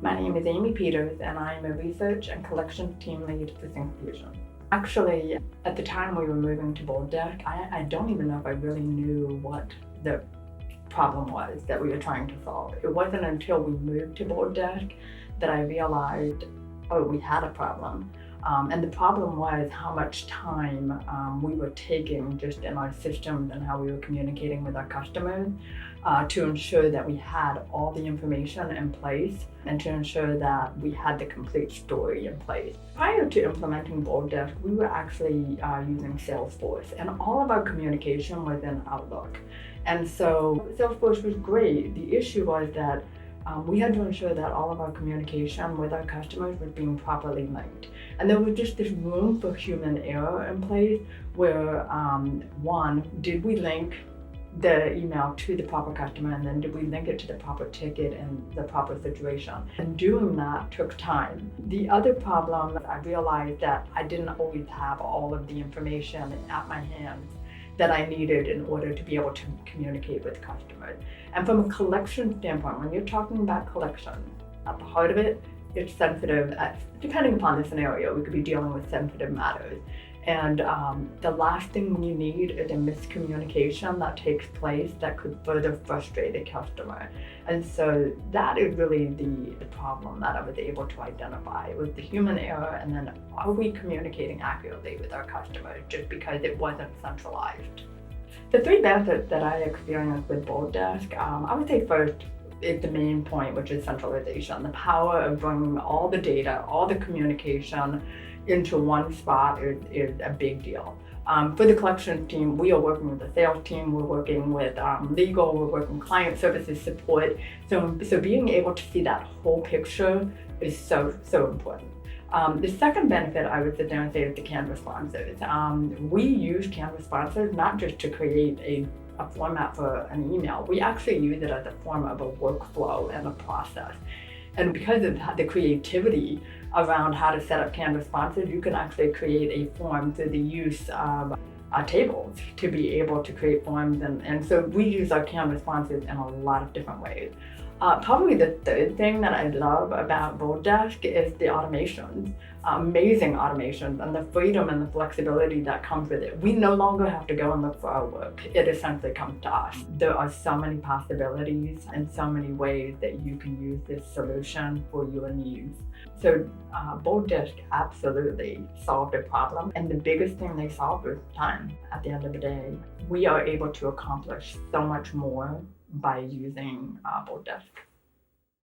My name is Amy Peters, and I am a research and collections team lead for Syncfusion. Actually, at the time we were moving to BoldDesk, I don't even know if I really knew what the problem was that we were trying to solve. It wasn't until we moved to BoldDesk that I realized, oh, we had a problem. And the problem was how much time we were taking just in our systems and how we were communicating with our customers to ensure that we had all the information in place and to ensure that we had the complete story in place. Prior to implementing BoldDesk, we were actually using Salesforce, and all of our communication was in Outlook. And so Salesforce was great. The issue was that we had to ensure that all of our communication with our customers was being properly linked. And there was just this room for human error in place where, one, did we link the email to the proper customer, and then did we link it to the proper ticket and the proper situation? And doing that took time. The other problem, I realized that I didn't always have all of the information at my hands that I needed in order to be able to communicate with customers. And from a collection standpoint, when you're talking about collections, at the heart of it, it's sensitive. Depending upon the scenario, we could be dealing with sensitive matters. And the last thing you need is a miscommunication that takes place that could further frustrate a customer. And so that is really the problem that I was able to identify, was the human error, and then are we communicating accurately with our customers just because it wasn't centralized? The three benefits that I experienced with BoldDesk, I would say first is the main point, which is centralization. The power of bringing all the data, all the communication into one spot is a big deal. For the collections team, we are working with the sales team, we're working with legal, we're working client services support. So being able to see that whole picture is so important. The second benefit I would sit down and say is the Canvas sponsors. We use Canvas sponsors not just to create a format for an email. We actually use it as a form of a workflow and a process. And because of the creativity around how to set up Canvas sponsors, you can actually create a form through the use of tables to be able to create forms. And so we use our Canvas sponsors in a lot of different ways. Probably the third thing that I love about BoldDesk is the automations, amazing automations, and the freedom and the flexibility that comes with it. We no longer have to go and look for our work. It essentially comes to us. There are so many possibilities and so many ways that you can use this solution for your needs. So BoldDesk absolutely solved a problem, and the biggest thing they solved was time. At the end of the day, we are able to accomplish so much more by using BoldDesk.